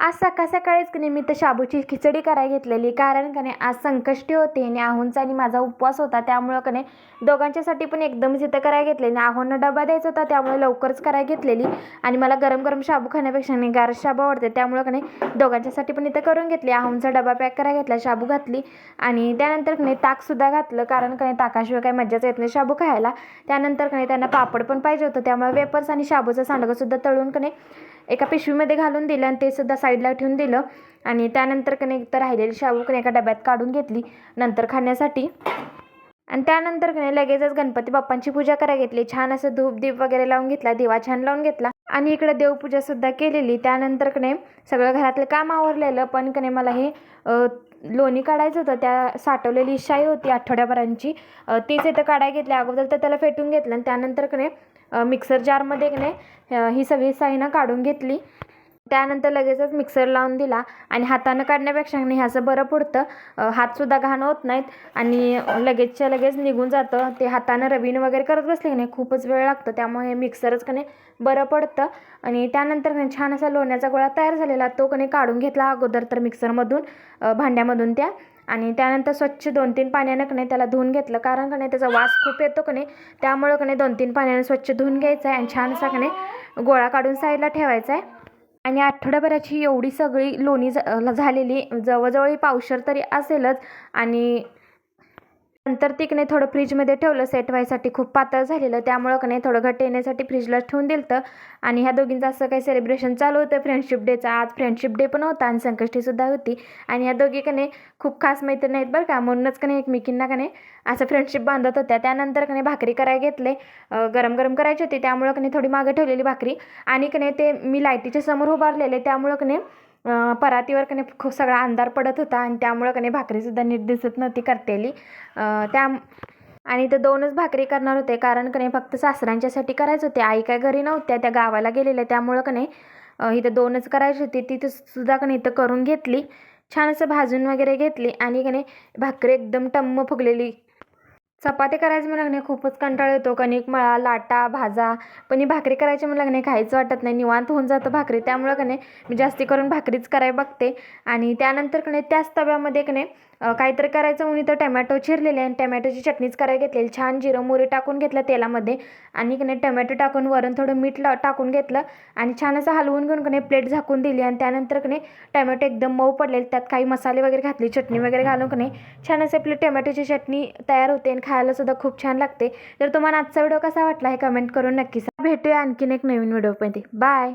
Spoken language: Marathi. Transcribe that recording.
आज सकाळ सकाळीच की नाही मी तर शाबूची खिचडी करायला घेतलेली, कारण का नाही आज संकष्टी होती आणि आहोंचा आणि माझा उपवास होता. त्यामुळं का नाही दोघांच्यासाठी पण एकदमच इथं करायला घेतलेली. आहोंना डबा द्यायचा होता त्यामुळे लवकरच करायला घेतलेली आणि मला गरम गरम शाबू खाण्यापेक्षा नाही गार शाबू आवडते, त्यामुळं का नाही दोघांच्यासाठी पण इथं करून घेतली. आहोंचा डबा पॅक करायला घेतला, शाबू घातली आणि त्यानंतर का नाही ताकसुद्धा घातलं, कारण का नाही ताकाशिवाय काही मज्जाच येत नाही शाबू खायला. त्यानंतर का नाही त्यांना पापड पण पाहिजे होतं, त्यामुळे वेपर्स आणि शाबूचं सांडगंसुद्धा तळून का नाही एका पिशवीमध्ये घालून दिलं आणि ते सुद्धा साईडला ठेवून दिलं. आणि त्यानंतर का नाही तर राहिलेली शाबू का नाही एका डब्यात काढून घेतली नंतर खाण्यासाठी. आणि त्यानंतर का नाही लगेचच गणपती बाप्पांची पूजा करायला घेतली. छान असं धूप दीप वगैरे लावून घेतला, दिवा छान लावून घेतला आणि इकडे देवपूजासुद्धा केलेली. त्यानंतर का नाही सगळं घरातलं काम आवरलेलं, पण का नाही मला हे लोणी काढायचं होतं. त्या साठवलेली शाई होती आठवड्याभरांची, तीच इथं काढायला घेतली. अगोदर तर त्याला फेटून घेतलं आणि त्यानंतर का नाही मिक्सर जारमध्ये का नाही ही सगळी शाई ना काढून घेतली. त्यानंतर लगेचच मिक्सर लावून दिला आणि हातानं काढण्यापेक्षा नाही असं बरं पडतं, हातसुद्धा घाण होत नाहीत आणि लगेचच्या लगेच निघून जातं. ते हातानं रवीनं वगैरे करत बसले की नाही खूपच वेळ लागतो, त्यामुळे हे मिक्सरच का नाही बरं पडतं. आणि त्यानंतर नाही छान असा लोण्याचा गोळा तयार झालेला तो का नाही काढून घेतला अगोदर तर मिक्सरमधून, भांड्यामधून त्या. आणि त्यानंतर स्वच्छ 2-3 पाण्यानं का नाही त्याला धुवून घेतलं, कारण का नाही त्याचा वास खूप येतो का नाही, त्यामुळं का नाही 2-3 पाण्यानं स्वच्छ धुवून घ्यायचं आहे आणि छान असा का नाही गोळा काढून साईडला ठेवायचा आहे. आणि आठवड्याभराची एवढी सगळी लोणी झालेली, जवळजवळ पावशेर तरी असेलच. आणि नंतर ती की नाही थोडं फ्रीजमध्ये ठेवलं सेट व्हायसाठी, खूप पातळ झालेलं, त्यामुळं का नाही थोडं घट्ट येण्यासाठी फ्रीजला ठेवून दिलं होतं. आणि ह्या दोघींचं असं काही सेलिब्रेशन चालू होतं फ्रेंडशिप डेचं. आज फ्रेंडशिप डे पण होता आणि संकष्टीसुद्धा होती. आणि ह्या दोघी का नाही खूप खास मैत्रिणी आहेत बरं का, म्हणूनच का नाही एकमेकींना का नाही असं फ्रेंडशिप बांधत होत्या. त्यानंतर का नाही भाकरी करायला घेतले, गरम गरम करायची होती, त्यामुळं का नाही थोडी मागं ठेवलेली भाकरी. आणि का नाही ते मी लाईटीच्या समोर उभारलेले, त्यामुळं का नाही परातीवर का नाही खूप सगळा अंधार पडत होता आणि त्यामुळं का नाही भाकरीसुद्धा नीट दिसत नव्हती करतेली. त्या आणि ते 2च भाकरी करणार होते, कारण का नाही फक्त सासऱ्यांच्यासाठी करायचं होते. आई काय घरी नव्हत्या, त्या गावाला गेलेल्या, त्यामुळं का नाही इथं 2च करायची होती. तिथं सुद्धा का नाही इथं करून घेतली, छान असं भाजून वगैरे घेतली. आणि का नाही भाकरी एकदम टम्म फुगलेली. चपाती करायचं म्हणलं नाही खूपच कंटाळा येतो, कणिक मळा लाटा भाजा, पण ही भाकरी करायची म्हणलं नाही खायचं वाटत नाही, निवांत होऊन जातं भाकरी. त्यामुळं का नाही मी जास्ती करून भाकरीच करायला बघते. आणि त्यानंतर का नाही त्याच तव्यामध्ये का नाही काहीतरी करायचं म्हणून तर टमॅटो चिरलेले आणि टमॅटोची चटणीच करायला घेतलेली. छान जिरं मोहरी टाकून घेतलं तेलामध्ये आणि का नाही टमॅटो टाकून वरून थोडं मीठ टाकून घेतलं आणि छान असं हलवून घेऊन का नाही प्लेट झाकून दिली. आणि त्यानंतर का नाही टमॅटो एकदम मऊ पडलेले, त्यात काही मसाले वगैरे घातले, चटणी वगैरे घालून का नाही छान असे आपली टमॅटोची चटणी तयार होते आणि खायला सुद्धा खूप छान लागते. तर तुम्हाला आजचा व्हिडिओ कसा वाटला हे कमेंट करून नक्की सांगा. भेटूया आणखीन एक नवीन व्हिडिओमध्ये. बाय.